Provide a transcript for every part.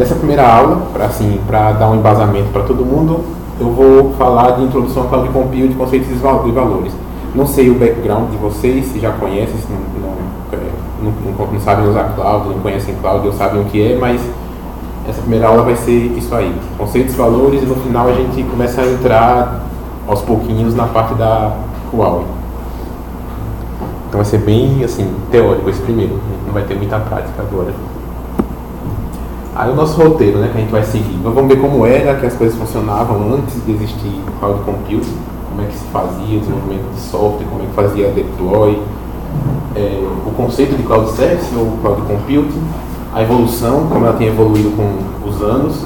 nessa primeira aula, para dar um embasamento para todo mundo, eu vou falar de introdução ao Cloud Computing, conceitos e valores. Não sei o background de vocês, se já conhecem, se não sabem usar Cloud, não conhecem Cloud ou sabem o que é, mas essa primeira aula vai ser isso aí, conceitos e valores, e no final a gente começa a entrar aos pouquinhos na parte da Huawei. Então vai ser bem assim, teórico esse primeiro, não vai ter muita prática agora. Aí o nosso roteiro, né, que a gente vai seguir. Nós vamos ver como era que as coisas funcionavam antes de existir Cloud Computing, como é que se fazia o desenvolvimento de software, como é que fazia deploy, o conceito de Cloud Service ou Cloud Computing, a evolução, como ela tem evoluído com os anos,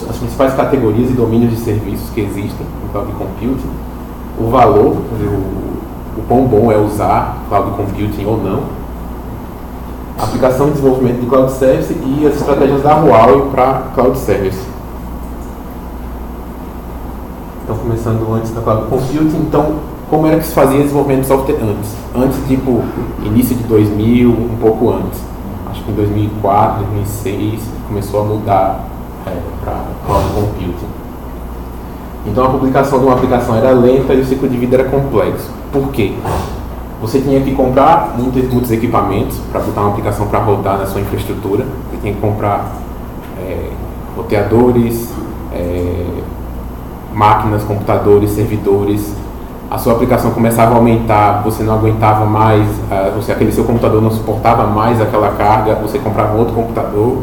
as principais categorias e domínios de serviços que existem no Cloud Computing, o valor, o quão bom é usar Cloud Computing ou não, a aplicação e desenvolvimento de Cloud Service e as estratégias da Huawei para Cloud Service. Então, começando antes da Cloud Computing, então, como era que se fazia desenvolvimento de software antes? Antes, tipo, início de 2000, um pouco antes. Acho que em 2004, 2006, começou a mudar para Cloud Computing. Então, a publicação de uma aplicação era lenta e o ciclo de vida era complexo. Por quê? Você tinha que comprar muitos equipamentos para botar uma aplicação para rodar na sua infraestrutura. Você tinha que comprar roteadores, máquinas, computadores, servidores. A sua aplicação começava a aumentar, você não aguentava mais, aquele seu computador não suportava mais aquela carga, você comprava outro computador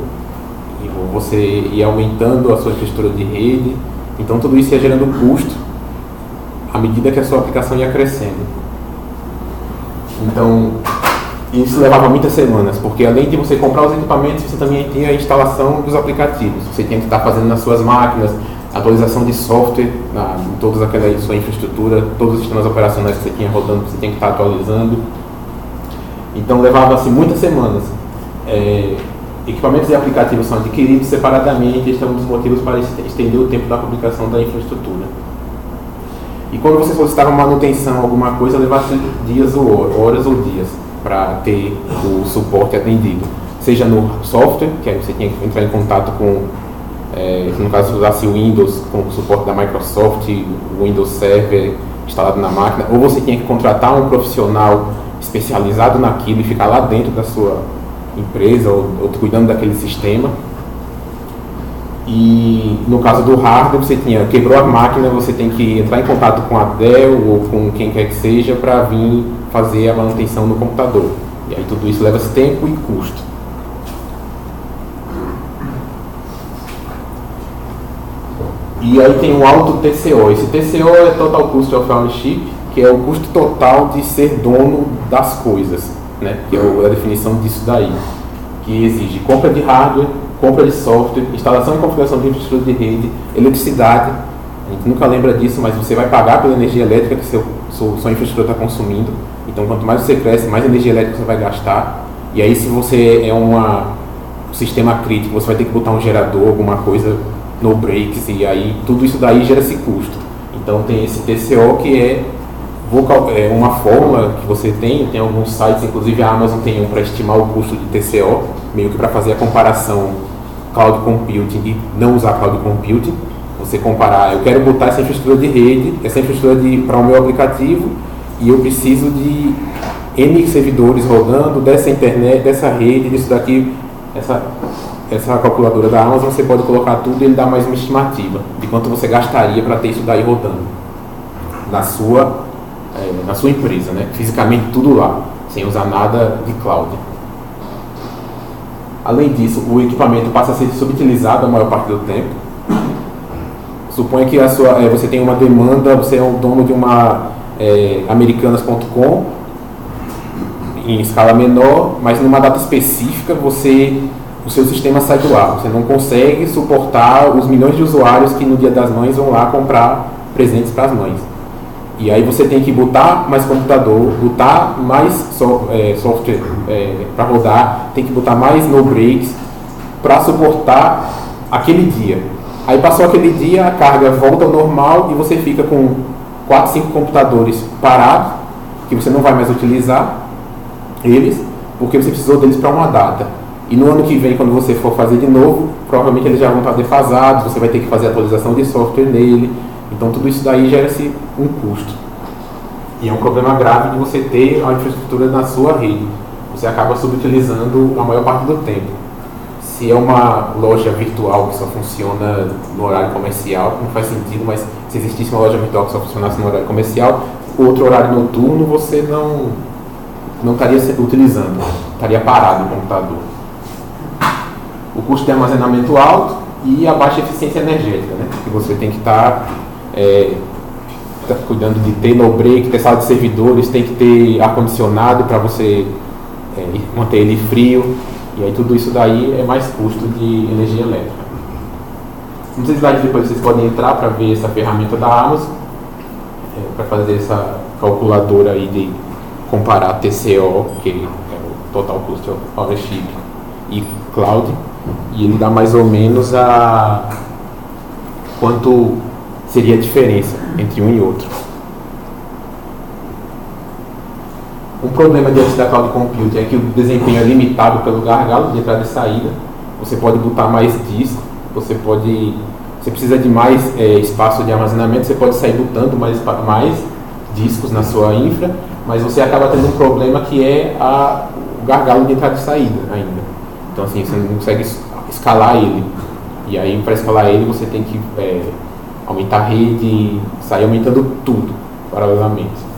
e você ia aumentando a sua infraestrutura de rede. Então tudo isso ia gerando custo à medida que a sua aplicação ia crescendo. Então, isso levava muitas semanas, porque além de você comprar os equipamentos, você também tinha a instalação dos aplicativos. Você tinha que estar fazendo nas suas máquinas, atualização de software, em toda aquela sua infraestrutura, todos os sistemas operacionais que você tinha rodando, você tinha que estar atualizando. Então, levava-se muitas semanas. Equipamentos e aplicativos são adquiridos separadamente, este é um dos motivos para estender o tempo da publicação da infraestrutura. E quando você solicitava manutenção, alguma coisa, levasse dias ou horas ou dias para ter o suporte atendido. Seja no software, que aí você tinha que entrar em contato com, no caso usasse o Windows, com o suporte da Microsoft, o Windows Server instalado na máquina, ou você tinha que contratar um profissional especializado naquilo e ficar lá dentro da sua empresa ou cuidando daquele sistema. E no caso do hardware, você quebrou a máquina, você tem que entrar em contato com a Dell ou com quem quer que seja para vir fazer a manutenção no computador. E aí tudo isso leva tempo e custo. E aí tem o alto TCO. Esse TCO é Total Cost of Ownership, que é o custo total de ser dono das coisas, né? Que é a definição disso daí, que exige compra de hardware, compra de software, instalação e configuração de infraestrutura de rede, eletricidade. A gente nunca lembra disso, mas você vai pagar pela energia elétrica que sua infraestrutura está consumindo. Então, quanto mais você cresce, mais energia elétrica você vai gastar. E aí, se você é um sistema crítico, você vai ter que botar um gerador, alguma coisa, no breaks, e aí tudo isso daí gera esse custo. Então, tem esse TCO que é uma fórmula que você tem alguns sites, inclusive a Amazon tem um para estimar o custo de TCO, meio que para fazer a comparação Cloud Computing e não usar Cloud Computing. Você comparar, eu quero botar essa infraestrutura de rede, essa infraestrutura para o meu aplicativo, e eu preciso de N servidores rodando dessa internet, dessa rede, disso daqui, essa calculadora da Amazon, você pode colocar tudo e ele dá mais uma estimativa de quanto você gastaria para ter isso daí rodando na sua empresa, né? Fisicamente tudo lá, sem usar nada de cloud. Além disso, o equipamento passa a ser subutilizado a maior parte do tempo. Suponha que você tem uma demanda, você é o dono de uma americanas.com em escala menor, mas numa data específica o seu sistema sai do ar. Você não consegue suportar os milhões de usuários que no Dia das Mães vão lá comprar presentes para as mães. E aí você tem que botar mais computador, botar mais software para rodar, tem que botar mais no breaks para suportar aquele dia. Aí passou aquele dia, a carga volta ao normal e você fica com 4, 5 computadores parados, que você não vai mais utilizar eles, porque você precisou deles para uma data. E no ano que vem, quando você for fazer de novo, provavelmente eles já vão estar defasados, você vai ter que fazer atualização de software nele. Então tudo isso daí gera-se um custo. E é um problema grave de você ter a infraestrutura na sua rede. Você acaba subutilizando a maior parte do tempo. Se é uma loja virtual que só funciona no horário comercial, não faz sentido, mas se existisse uma loja virtual que só funcionasse no horário comercial, outro horário noturno você não estaria utilizando, estaria parado o computador. O custo de armazenamento alto e a baixa eficiência energética, né? Que você tem que estar cuidando de ter no break, ter sala de servidores, tem que ter ar-condicionado para você manter ele frio, e aí tudo isso daí é mais custo de energia elétrica. Nos slides depois vocês podem entrar para ver essa ferramenta da Amazon, para fazer essa calculadora aí de comparar TCO, que é o Total Cost of Ownership, e Cloud, e ele dá mais ou menos quanto seria a diferença entre um e outro. Um problema diante da Cloud Computing é que o desempenho é limitado pelo gargalo de entrada e saída. Você pode botar mais disco, você precisa de mais espaço de armazenamento, você pode sair botando mais discos na sua infra, mas você acaba tendo um problema que é o gargalo de entrada e saída ainda. Então assim, você não consegue escalar ele. E aí para escalar ele você tem que aumentar a rede, sair aumentando tudo paralelamente.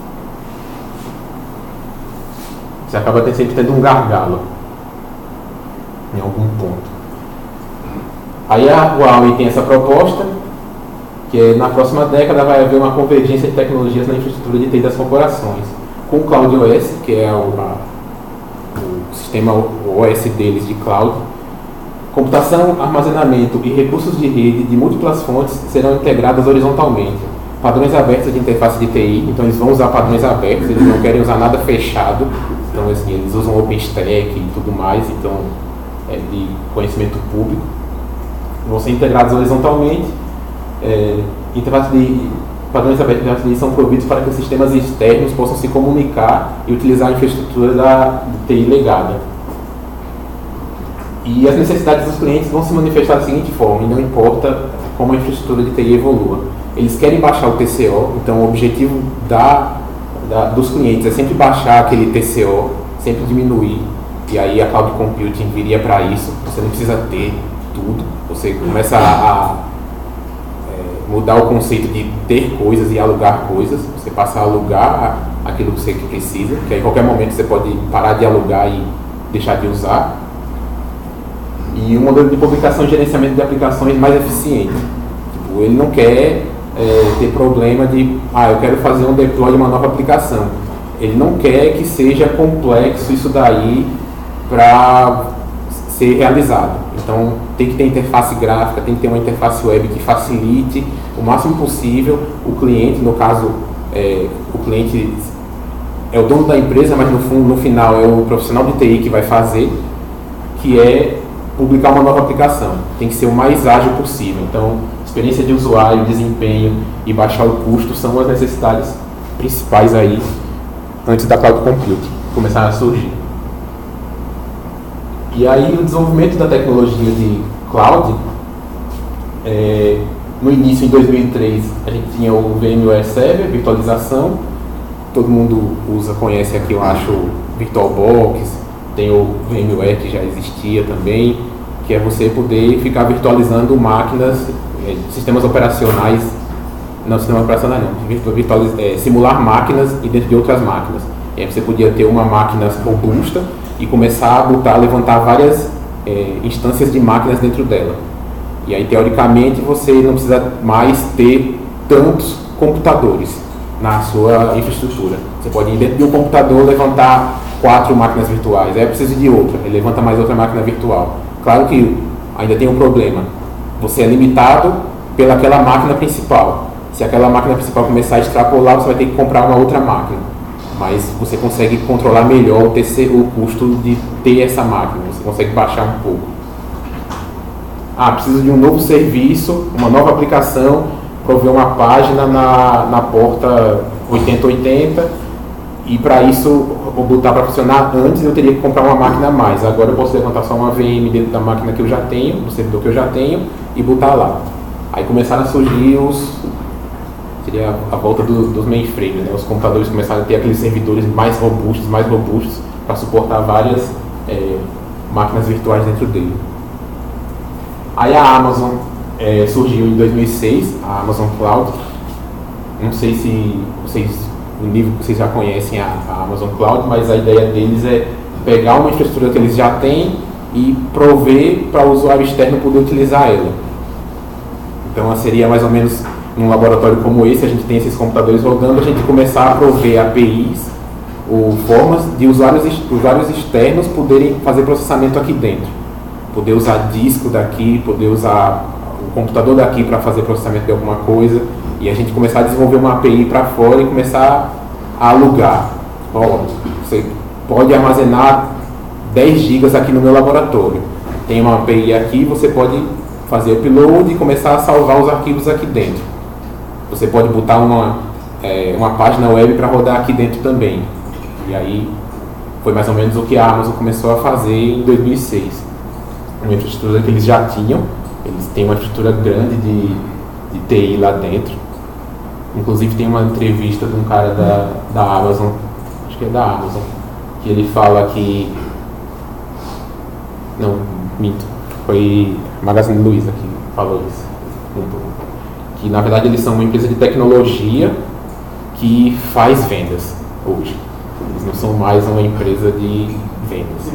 Você acaba sempre tendo um gargalo em algum ponto. Aí a Huawei tem essa proposta, que na próxima década vai haver uma convergência de tecnologias na infraestrutura de TI das corporações. Com o CloudOS, que é o sistema OS deles de cloud, computação, armazenamento e recursos de rede de múltiplas fontes serão integradas horizontalmente. Padrões abertos de interface de TI, então eles vão usar padrões abertos, eles não querem usar nada fechado. Então, assim, eles usam OpenStack e tudo mais, então é de conhecimento público. Vão ser integrados horizontalmente. Padrões abertos de TI são providos para que os sistemas externos possam se comunicar e utilizar a infraestrutura da TI legada. E as necessidades dos clientes vão se manifestar da seguinte forma, e não importa como a infraestrutura de TI evolua. Eles querem baixar o TCO, então o objetivo dos clientes é sempre baixar aquele TCO, sempre diminuir, e aí a Cloud Computing viria para isso. Você não precisa ter tudo, você começa a mudar o conceito de ter coisas e alugar coisas. Você passa a alugar aquilo que você precisa, que aí, em qualquer momento você pode parar de alugar e deixar de usar. E um modelo de publicação e gerenciamento de aplicações mais eficiente. Tipo, ele não quer ter problema de, eu quero fazer um deploy de uma nova aplicação. Ele não quer que seja complexo isso daí para ser realizado. Então tem que ter interface gráfica, tem que ter uma interface web que facilite o máximo possível o cliente. No caso, o cliente é o dono da empresa, mas no final é o profissional de TI que vai fazer, que é publicar uma nova aplicação. Tem que ser o mais ágil possível. Então, experiência de usuário, desempenho e baixar o custo são as necessidades principais aí antes da Cloud Computing começar a surgir. E aí o desenvolvimento da tecnologia de Cloud, no início, em 2003, a gente tinha o VMware Server, virtualização. Todo mundo conhece aqui, eu acho, o VirtualBox. Tem o VMware que já existia também, que é você poder ficar virtualizando máquinas, sistemas operacionais, não sistemas operacionais não, simular máquinas e dentro de outras máquinas. E aí você podia ter uma máquina robusta e começar a levantar várias instâncias de máquinas dentro dela. E aí, teoricamente, você não precisa mais ter tantos computadores na sua infraestrutura. Você pode ir dentro de um computador levantar 4 máquinas virtuais, aí precisa de outra, ele levanta mais outra máquina virtual. Claro que ainda tem um problema, você é limitado pelaquela máquina principal. Se aquela máquina principal começar a extrapolar, você vai ter que comprar uma outra máquina. Mas você consegue controlar melhor o custo de ter essa máquina, você consegue baixar um pouco. Precisa de um novo serviço, uma nova aplicação, prover uma página na porta 8080, E para isso, eu botar para funcionar antes, eu teria que comprar uma máquina a mais. Agora eu posso levantar só uma VM dentro da máquina que eu já tenho, do servidor que eu já tenho, e botar lá. Aí começaram a surgir seria a volta dos mainframes, né? Os computadores começaram a ter aqueles servidores mais robustos para suportar várias máquinas virtuais dentro dele. Aí a Amazon surgiu em 2006, a Amazon Cloud. Não sei se no nível que vocês já conhecem a Amazon Cloud, mas a ideia deles é pegar uma infraestrutura que eles já têm e prover para o usuário externo poder utilizar ela. Então seria mais ou menos num laboratório como esse, a gente tem esses computadores rodando, a gente começar a prover APIs ou formas de usuários externos poderem fazer processamento aqui dentro. Poder usar disco daqui, poder usar o computador daqui para fazer processamento de alguma coisa, e a gente começar a desenvolver uma API para fora e começar a alugar. Você pode armazenar 10 GB aqui no meu laboratório. Tem uma API aqui, você pode fazer upload e começar a salvar os arquivos aqui dentro. Você pode botar uma página web para rodar aqui dentro também. E aí foi mais ou menos o que a Amazon começou a fazer em 2006. Uma infraestrutura que eles já tinham, eles têm uma estrutura grande de TI lá dentro. Inclusive tem uma entrevista de um cara da Amazon, acho que é da Amazon, que ele fala que... Não, minto, foi Magazine Luiza que falou isso. Que na verdade eles são uma empresa de tecnologia que faz vendas hoje. Eles não são mais uma empresa de vendas.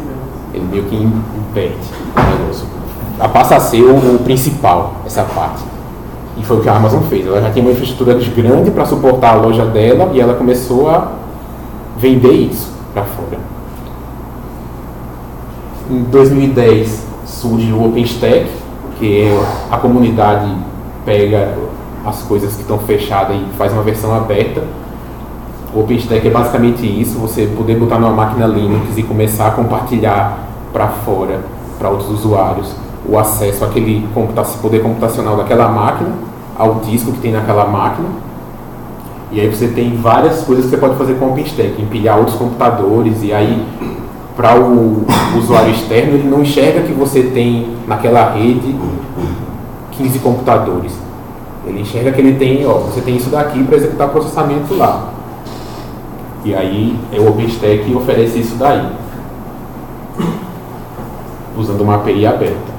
Ele meio que inverte o negócio. Passa a ser o principal, essa parte. E foi o que a Amazon fez. Ela já tinha uma infraestrutura grande para suportar a loja dela e ela começou a vender isso para fora. Em 2010 surge o OpenStack, que é a comunidade pega as coisas que estão fechadas e faz uma versão aberta. O OpenStack é basicamente isso, você poder botar numa máquina Linux e começar a compartilhar para fora, para outros usuários, o acesso àquele poder computacional daquela máquina, ao disco que tem naquela máquina. E aí você tem várias coisas que você pode fazer com o OpenStack, empilhar outros computadores, e aí para o usuário externo ele não enxerga que você tem naquela rede 15 computadores. Ele enxerga que ele tem, você tem isso daqui para executar processamento lá. E aí o OpenStack oferece isso daí, usando uma API aberta.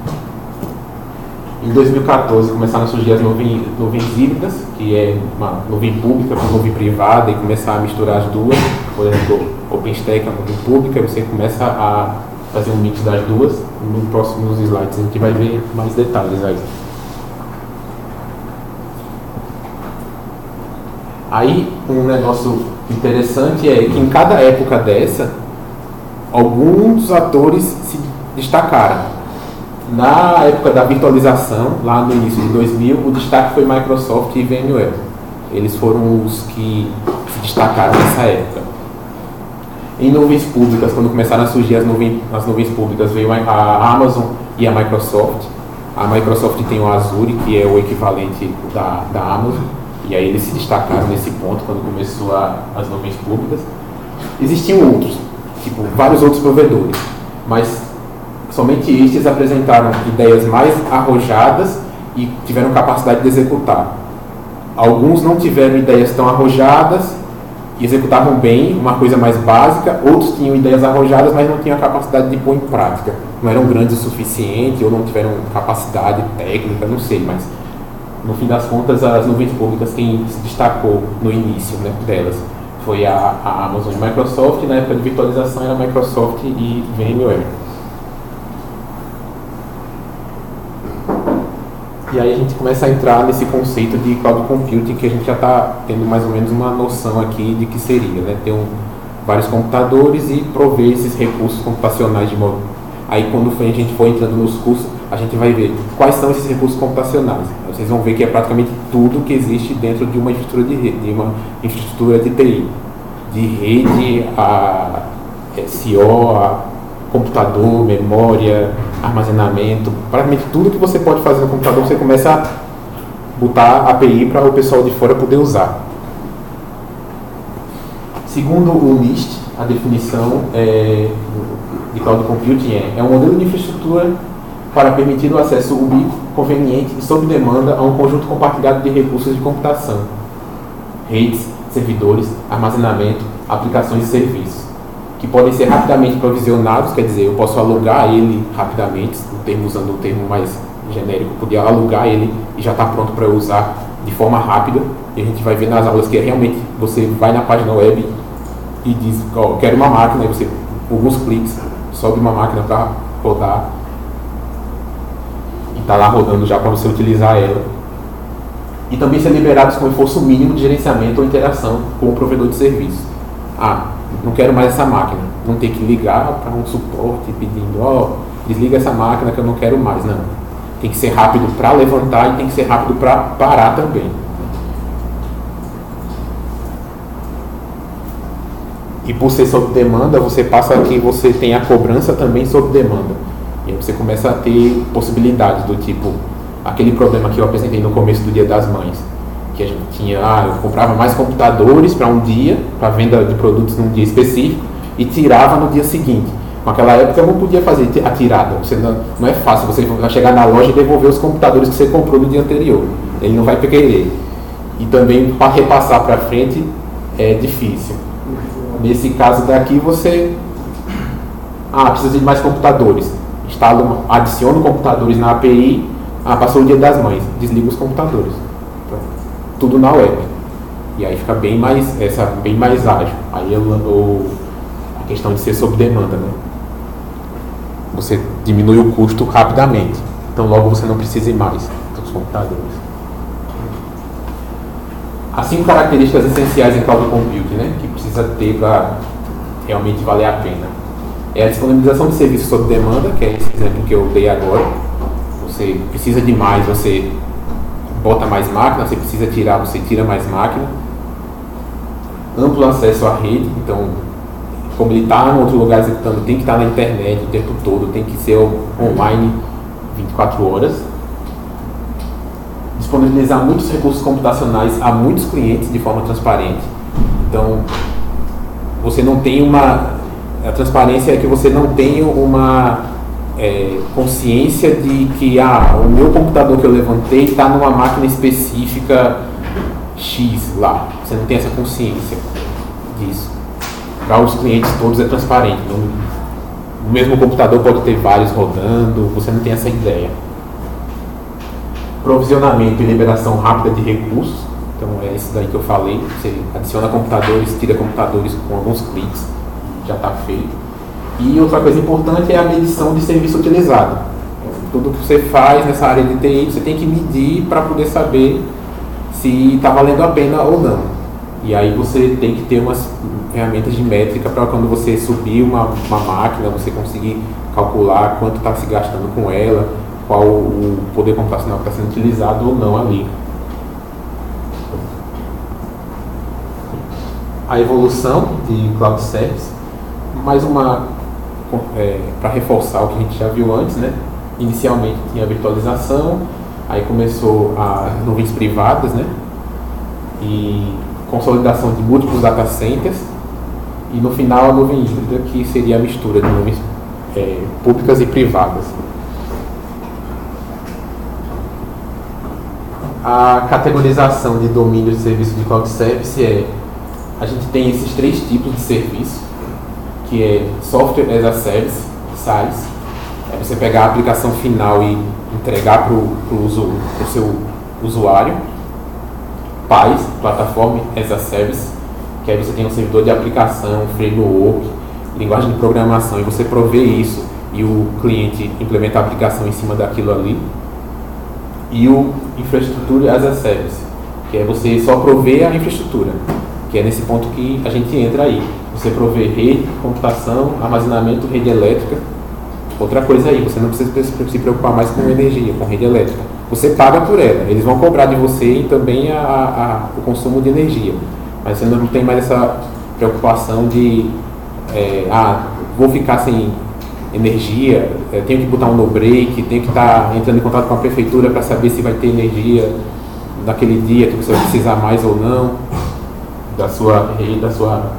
Em 2014 começaram a surgir as nuvens híbridas, que é uma nuvem pública com nuvem privada, e começar a misturar as duas. Por exemplo, OpenStack é uma nuvem pública, e você começa a fazer um mix das duas. Nos próximos slides a gente vai ver mais detalhes aí. Aí um negócio interessante é que em cada época dessa, alguns atores se destacaram. Na época da virtualização, lá no início de 2000, o destaque foi Microsoft e VMware. Eles foram os que se destacaram nessa época. Em nuvens públicas, quando começaram a surgir as nuvens públicas, veio a Amazon e a Microsoft. A Microsoft tem o Azure, que é o equivalente da Amazon. E aí eles se destacaram nesse ponto quando começou as nuvens públicas. Existiam outros, tipo vários outros provedores, mas somente estes apresentaram ideias mais arrojadas e tiveram capacidade de executar. Alguns não tiveram ideias tão arrojadas e executavam bem, uma coisa mais básica. Outros tinham ideias arrojadas, mas não tinham a capacidade de pôr em prática. Não eram grandes o suficiente ou não tiveram capacidade técnica, não sei, mas no fim das contas, as nuvens públicas, quem se destacou no início, né, delas foi a Amazon e a Microsoft, e na época de virtualização era Microsoft e VMware. E aí a gente começa a entrar nesse conceito de cloud computing, que a gente já está tendo mais ou menos uma noção aqui de que seria, né? Ter vários computadores e prover esses recursos computacionais de modo. Aí quando a gente for entrando nos cursos, a gente vai ver quais são esses recursos computacionais. Vocês vão ver que é praticamente tudo que existe dentro de uma infraestrutura de rede, de uma infraestrutura de TI. De rede a SO, a computador, memória, armazenamento, praticamente tudo que você pode fazer no computador, você começa a botar API para o pessoal de fora poder usar. Segundo o NIST, a definição de Cloud Computing é um modelo de infraestrutura para permitir o acesso ubíquo, conveniente e sob demanda a um conjunto compartilhado de recursos de computação, redes, servidores, armazenamento, aplicações e serviços, que podem ser rapidamente provisionados, quer dizer, eu posso alugar ele rapidamente, usando o termo mais genérico, podia alugar ele e já está pronto para eu usar de forma rápida. E a gente vai ver nas aulas que realmente você vai na página web e diz, quero uma máquina, e você, com alguns cliques, sobe uma máquina para rodar e está lá rodando já para você utilizar ela. E também ser liberados com esforço mínimo de gerenciamento ou interação com o provedor de serviço. Não quero mais essa máquina, não ter que ligar para um suporte pedindo, desliga essa máquina que eu não quero mais, não. Tem que ser rápido para levantar e tem que ser rápido para parar também. E por ser sob demanda, você passa que você tem a cobrança também sob demanda. E aí você começa a ter possibilidades do tipo, aquele problema que eu apresentei no começo do Dia das Mães, que a gente tinha, eu comprava mais computadores para um dia, para venda de produtos num dia específico, e tirava no dia seguinte. Naquela época eu não podia fazer a tirada, não é fácil, você vai chegar na loja e devolver os computadores que você comprou no dia anterior, ele não vai querer. E também para repassar para frente é difícil. Nesse caso daqui você precisa de mais computadores, adiciona computadores na API, passou o Dia das Mães, desliga os computadores, tudo na web, e aí fica bem mais ágil. Aí a questão de ser sob demanda, né? Você diminui o custo rapidamente, então logo você não precisa ir mais dos computadores. As 5 características essenciais em Cloud Computing, né, que precisa ter para realmente valer a pena. É a disponibilização de serviços sob demanda, que é esse exemplo que eu dei agora. Você precisa de mais, você bota mais máquina, você precisa tirar, você tira mais máquina. Amplo acesso à rede, então, como ele está em outro lugar executando, tem que estar na internet o tempo todo, tem que ser online 24 horas. Disponibilizar muitos recursos computacionais a muitos clientes de forma transparente. Então, você não tem a transparência é que você não tem uma consciência de que o meu computador que eu levantei está numa máquina específica X lá. Você não tem essa consciência disso. Para os clientes todos é transparente. O mesmo computador pode ter vários rodando, você não tem essa ideia. Provisionamento e liberação rápida de recursos. Então é isso daí que eu falei. Você adiciona computadores, tira computadores com alguns cliques, já está feito. E outra coisa importante é a medição de serviço utilizado. Tudo que você faz nessa área de TI, você tem que medir para poder saber se está valendo a pena ou não. E aí você tem que ter umas ferramentas de métrica para quando você subir uma máquina, você conseguir calcular quanto está se gastando com ela, qual o poder computacional que está sendo utilizado ou não ali. A evolução de Cloud Service, mais uma para reforçar o que a gente já viu antes, né? Inicialmente tinha a virtualização, aí começou as nuvens privadas, né? E consolidação de múltiplos data centers, e no final a nuvem híbrida, que seria a mistura de nuvens públicas e privadas. A categorização de domínio de serviço de Cloud Service a gente tem esses 3 tipos de serviço, que é Software as a Service, SaaS, é você pegar a aplicação final e entregar para o seu usuário. PaaS, Platform as a Service, que aí você tem um servidor de aplicação, framework, linguagem de programação, e você provê isso e o cliente implementa a aplicação em cima daquilo ali. E o Infrastructure as a Service, que é você só prover a infraestrutura, que é nesse ponto que a gente entra aí. Você provê rede, computação, armazenamento, rede elétrica. Outra coisa aí, você não precisa se preocupar mais com energia, com rede elétrica. Você paga por ela, eles vão cobrar de você e também o consumo de energia. Mas você não tem mais essa preocupação de vou ficar sem energia, tenho que botar um no break, tenho que estar entrando em contato com a prefeitura para saber se vai ter energia naquele dia que você vai precisar mais ou não da sua rede, da sua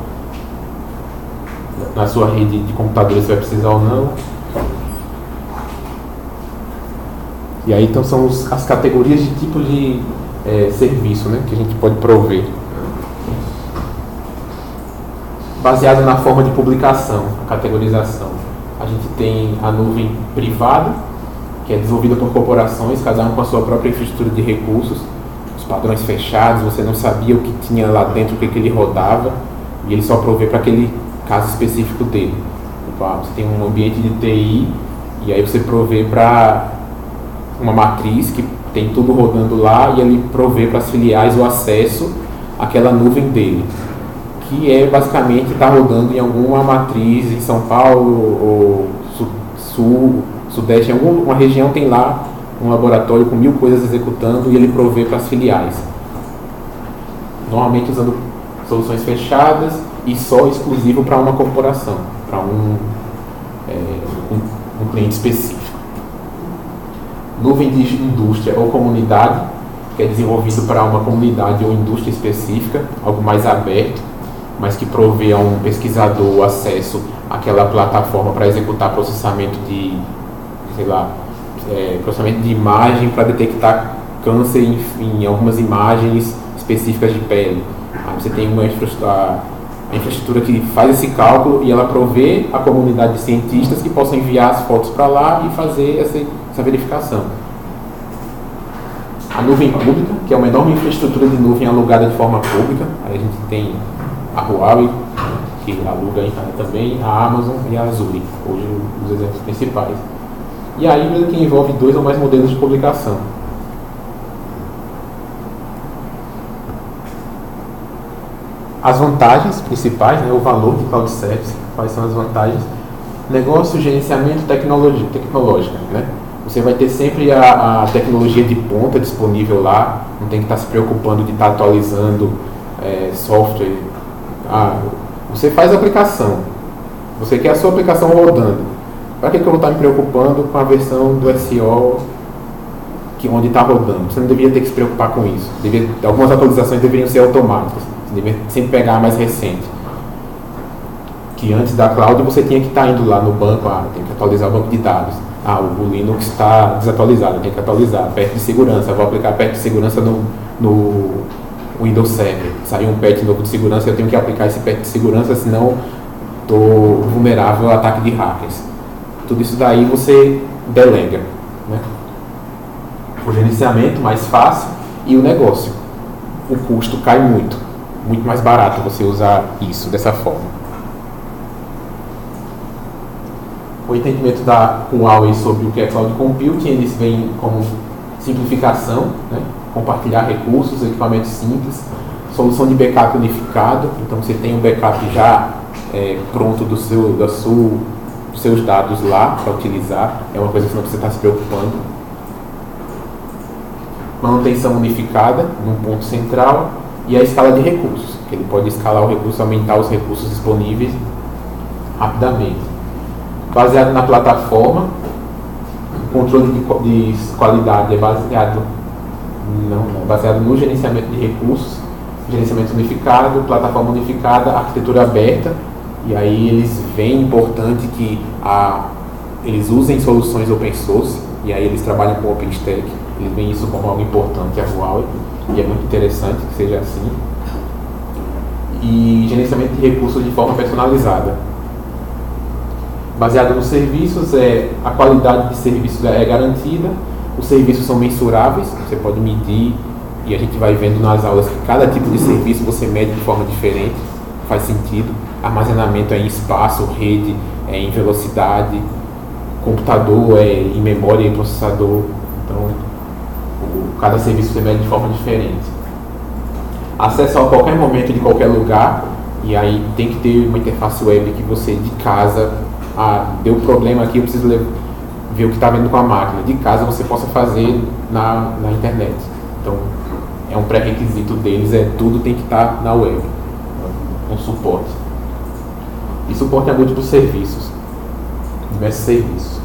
na sua rede de computadores, você vai precisar ou não. E aí então são as categorias de tipo de serviço, né, que a gente pode prover. Baseado na forma de publicação, a categorização. A gente tem a nuvem privada, que é desenvolvida por corporações, cada um com a sua própria infraestrutura de recursos, os padrões fechados, você não sabia o que tinha lá dentro, o que ele rodava, e ele só provê para aquele caso específico dele. Você tem um ambiente de TI, e aí você provê para uma matriz que tem tudo rodando lá, e ele provê para as filiais o acesso àquela nuvem dele, que é basicamente está rodando em alguma matriz em São Paulo ou Sul, Sudeste, em alguma região tem lá um laboratório com 1000 coisas executando e ele provê para as filiais. Normalmente usando soluções fechadas e só exclusivo para uma corporação, para um cliente específico. Nuvem de indústria ou comunidade, que é desenvolvido para uma comunidade ou indústria específica, algo mais aberto, mas que provê a um pesquisador acesso àquela plataforma para executar processamento de, processamento de imagem para detectar câncer em algumas imagens específicas de pele. Aí você tem a infraestrutura que faz esse cálculo e ela provê a comunidade de cientistas que possam enviar as fotos para lá e fazer essa verificação. A nuvem pública, que é uma enorme infraestrutura de nuvem alugada de forma pública. Aí a gente tem a Huawei, que aluga também, a Amazon e a Azure, hoje os exemplos principais. E a híbrida, que envolve 2 ou mais modelos de publicação. As vantagens principais, né, o valor do Cloud Service, quais são as vantagens? Negócio, gerenciamento, tecnológica, né? Você vai ter sempre a tecnologia de ponta disponível lá, não tem que estar se preocupando de estar atualizando software. Você faz a aplicação, você quer a sua aplicação rodando. Para que eu vou estar me preocupando com a versão do SEO onde está rodando? Você não deveria ter que se preocupar com isso. Algumas atualizações deveriam ser automáticas. Você deveria sempre pegar a mais recente. Que antes da cloud você tinha que estar indo lá no banco, tem que atualizar o banco de dados. O Linux está desatualizado, tem que atualizar. Patch de segurança, vou aplicar patch de segurança no Windows Server. Saiu um patch novo de segurança, eu tenho que aplicar esse patch de segurança, senão estou vulnerável ao ataque de hackers. Tudo isso daí você delega, né? O gerenciamento mais fácil e o negócio. O custo cai muito mais barato você usar isso dessa forma. O entendimento da Huawei sobre o que é Cloud Computing, eles veem como simplificação, né? Compartilhar recursos, equipamentos simples, solução de backup unificado, então você tem um backup já pronto dos seus dados lá para utilizar, é uma coisa que não precisa estar se preocupando. Manutenção unificada num ponto central e a escala de recursos, que ele pode escalar o recurso, aumentar os recursos disponíveis rapidamente. Baseado na plataforma, o controle de qualidade é baseado no gerenciamento de recursos, gerenciamento unificado, plataforma unificada, arquitetura aberta, e aí eles veem importante que eles usem soluções open source, e aí eles trabalham com OpenStack, eles veem isso como algo importante a Huawei, e é muito interessante que seja assim. E gerenciamento de recursos de forma personalizada. Baseado nos serviços, a qualidade de serviços é garantida, os serviços são mensuráveis, você pode medir, e a gente vai vendo nas aulas que cada tipo de serviço você mede de forma diferente, faz sentido. Armazenamento é em espaço, rede é em velocidade, computador é em memória e processador, então cada serviço você mede de forma diferente. Acesso a qualquer momento de qualquer lugar, e aí tem que ter uma interface web que você de casa, deu problema aqui, eu preciso ver o que está vendo com a máquina. De casa você possa fazer na internet. Então, é um pré-requisito deles, tudo tem que estar na web, com suporte. E suporte a múltiplos serviços, diversos serviços.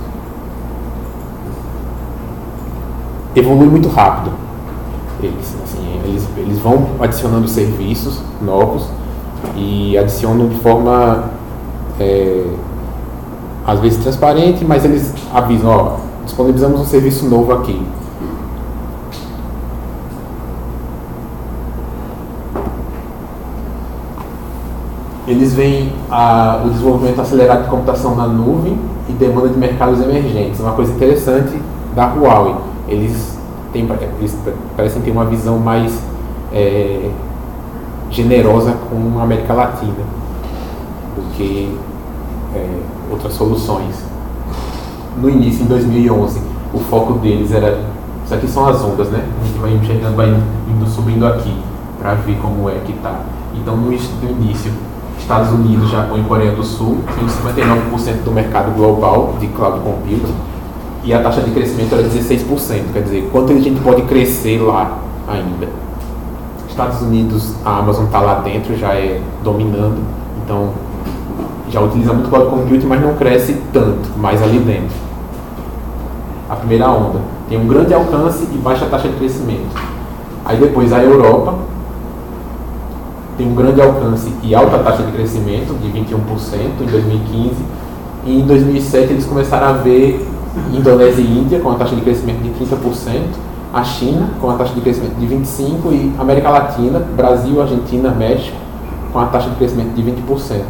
Evolui muito rápido. Eles vão adicionando serviços novos e adicionam de forma às vezes transparente, mas eles avisam, ó, disponibilizamos um serviço novo aqui. Eles veem o desenvolvimento acelerado de computação na nuvem e demanda de mercados emergentes. Uma coisa interessante da Huawei, eles parecem ter uma visão mais generosa com a América Latina do que outras soluções. No início, em 2011, o foco deles era... Isso aqui são as ondas, né? A gente vai enxergando, vai indo subindo aqui para ver como é que está. Então, no início, Estados Unidos, Japão e Coreia do Sul tinham 59% do mercado global de cloud computing e a taxa de crescimento era 16%. Quer dizer, quanto a gente pode crescer lá ainda? Estados Unidos, a Amazon está lá dentro, já é dominando, então já utiliza muito cloud computing, mas não cresce tanto mais ali dentro. A primeira onda tem um grande alcance e baixa taxa de crescimento. Aí depois a Europa tem um grande alcance e alta taxa de crescimento, de 21% em 2015. E em 2007 eles começaram a ver Indonésia e Índia com a taxa de crescimento de 30%, a China com a taxa de crescimento de 25% e América Latina, Brasil, Argentina, México, com a taxa de crescimento de 20%.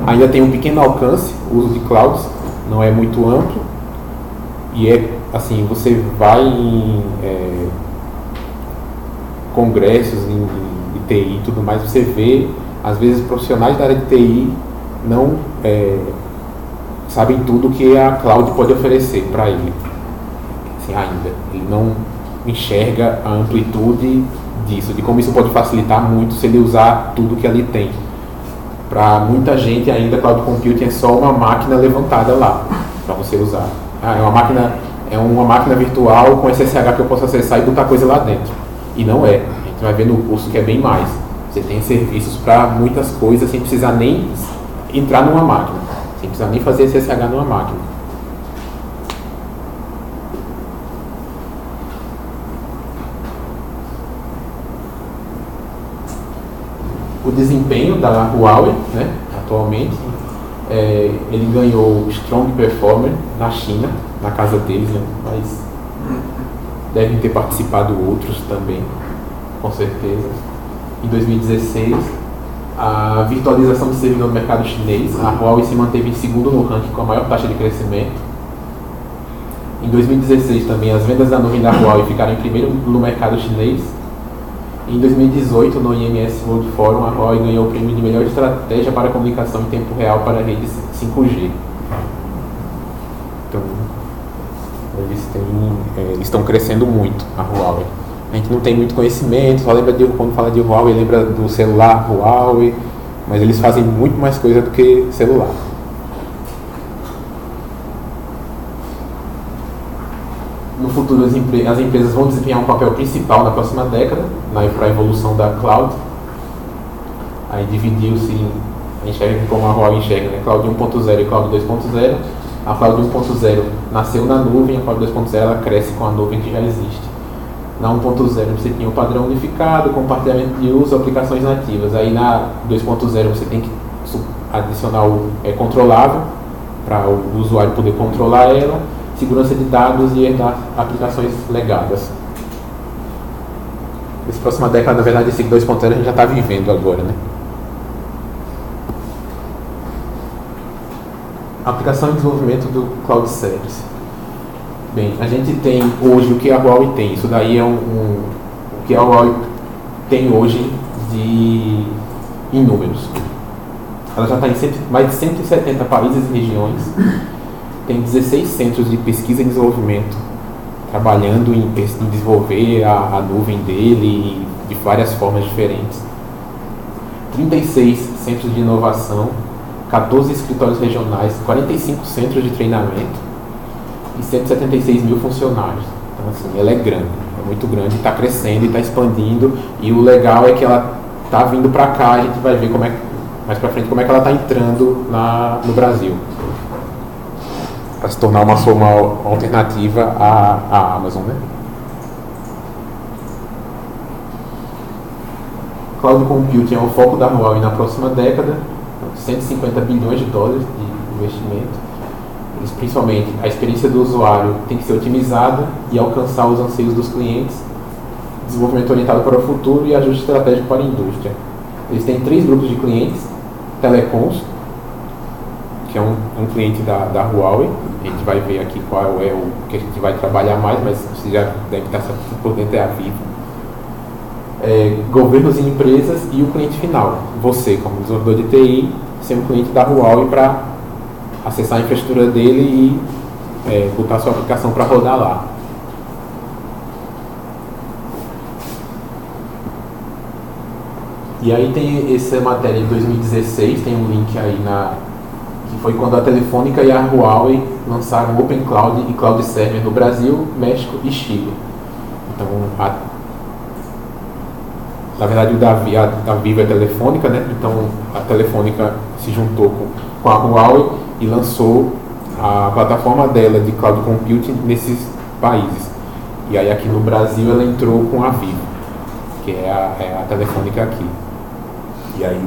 Ainda tem um pequeno alcance, o uso de clouds, não é muito amplo. E assim, você vai em congressos, em TI e tudo mais, você vê, às vezes, profissionais da área de TI não sabem tudo que a cloud pode oferecer para ele. Assim, ainda. Ele não enxerga a amplitude disso, de como isso pode facilitar muito se ele usar tudo que ali tem. Para muita gente, ainda, cloud computing é só uma máquina levantada lá, para você usar. É uma máquina virtual com SSH que eu posso acessar e botar coisa lá dentro. E não é. A gente vai ver no curso que é bem mais. Você tem serviços para muitas coisas sem precisar nem entrar numa máquina. Sem precisar nem fazer SSH numa máquina. O desempenho da Huawei, né, atualmente, ele ganhou Strong Performer na China, na casa deles, né, mas devem ter participado outros também, com certeza. Em 2016, a virtualização de servidor no mercado chinês, a Huawei se manteve em segundo no ranking com a maior taxa de crescimento. Em 2016 também, as vendas da nuvem da Huawei ficaram em primeiro no mercado chinês. Em 2018, no IMS World Forum, a Huawei ganhou o prêmio de melhor estratégia para comunicação em tempo real para redes 5G. Então, eles estão crescendo muito, a Huawei. A gente não tem muito conhecimento, só lembra quando fala de Huawei, lembra do celular Huawei, mas eles fazem muito mais coisa do que celular. No futuro, as empresas vão desempenhar um papel principal na próxima década, para a evolução da cloud. Aí dividiu-se, enxerga como a Huawei enxerga, né? Cloud 1.0 e Cloud 2.0. A Cloud 1.0 nasceu na nuvem, a Cloud 2.0 ela cresce com a nuvem que já existe. Na 1.0 você tinha o padrão unificado, compartilhamento de uso, aplicações nativas. Aí na 2.0 você tem que adicionar o controlável, para o usuário poder controlar ela, segurança de dados e herdar aplicações legadas. Nessa próxima década, na verdade, esse 2.0 a gente já está vivendo agora, né? Aplicação e desenvolvimento do Cloud Service. Bem, a gente tem hoje o que a Huawei tem. Isso daí é o que a Huawei tem hoje em números. Ela já está em mais de 170 países e regiões. Tem 16 centros de pesquisa e desenvolvimento trabalhando em desenvolver a nuvem dele de várias formas diferentes. 36 centros de inovação, 14 escritórios regionais, 45 centros de treinamento e 176 mil funcionários. Então, assim, ela é grande, é muito grande, está crescendo e está expandindo. E o legal é que ela está vindo para cá, a gente vai ver mais para frente como é que ela está entrando no Brasil, para se tornar uma alternativa à Amazon, né? Cloud Computing é o foco da Huawei na próxima década. US$ 150 bilhões de investimento. Eles, principalmente, a experiência do usuário tem que ser otimizada e alcançar os anseios dos clientes, desenvolvimento orientado para o futuro e ajuste estratégico para a indústria. Eles têm 3 grupos de clientes: telecoms, que é um cliente da Huawei. A gente vai ver aqui qual é o que a gente vai trabalhar mais, mas você já deve estar por dentro, é a Vivo. Governos e empresas e o cliente final. Você, como desenvolvedor de TI, ser um cliente da Huawei para acessar a infraestrutura dele e botar sua aplicação para rodar lá. E aí tem essa matéria de 2016, tem um link aí que foi quando a Telefônica e a Huawei lançaram Open Cloud e Cloud Server no Brasil, México e Chile. Então, na verdade, a Vivo é Telefônica, né? Então a Telefônica se juntou com a Huawei e lançou a plataforma dela de Cloud Computing nesses países. E aí aqui no Brasil ela entrou com a Vivo, que é a Telefônica aqui. E aí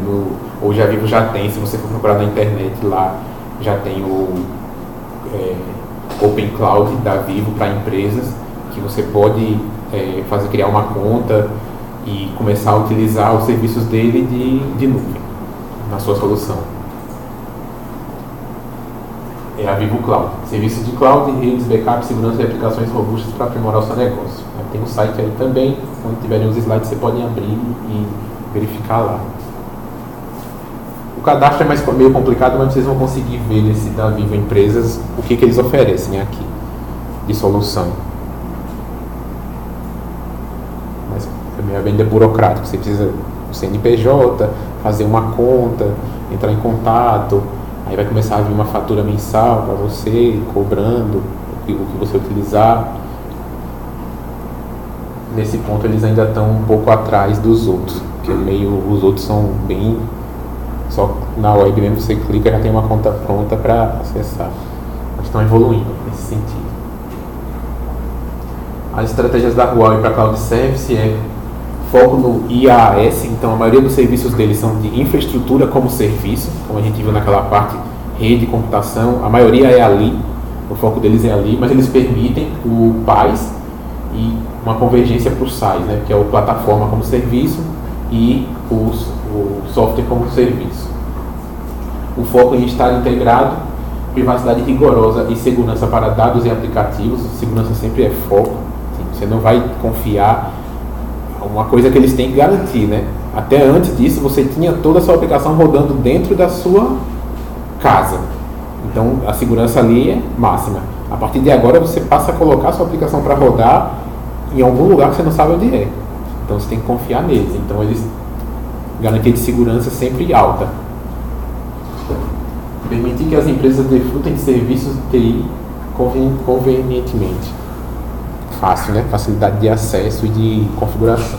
hoje a Vivo já tem, se você for procurar na internet lá, já tem o Open Cloud da Vivo para empresas, que você pode criar uma conta e começar a utilizar os serviços dele de nuvem na sua solução. É a Vivo Cloud, serviço de cloud, redes, backup, segurança e aplicações robustas para aprimorar o seu negócio. Tem um site aí também, onde tiverem os slides você pode abrir e verificar lá. O cadastro é meio complicado, mas vocês vão conseguir ver nesse da Vivo Empresas o que eles oferecem aqui de solução. Mas é bem burocrático, você precisa do CNPJ, fazer uma conta, entrar em contato, aí vai começar a vir uma fatura mensal para você, cobrando o que você utilizar. Nesse ponto eles ainda estão um pouco atrás dos outros, porque os outros são bem... Só na web mesmo você clica e já tem uma conta pronta para acessar. Mas estão evoluindo nesse sentido. As estratégias da Huawei para Cloud Service foco no IaaS, então a maioria dos serviços deles são de infraestrutura como serviço, como a gente viu naquela parte, rede, computação, a maioria é ali, o foco deles é ali, mas eles permitem o PaaS e uma convergência para o SaaS, né, que é o plataforma como serviço e o software como serviço. O foco em estar integrado, privacidade rigorosa e segurança para dados e aplicativos. Segurança sempre é foco. Você não vai confiar. Uma coisa que eles têm que garantir, né? Até antes disso, você tinha toda a sua aplicação rodando dentro da sua casa. Então, a segurança ali é máxima. A partir de agora, você passa a colocar a sua aplicação para rodar em algum lugar que você não sabe onde é. Então, você tem que confiar neles. Então, eles garantia de segurança sempre alta. Permitir que as empresas desfrutem de serviços de TI convenientemente. Fácil, né? Facilidade de acesso e de configuração.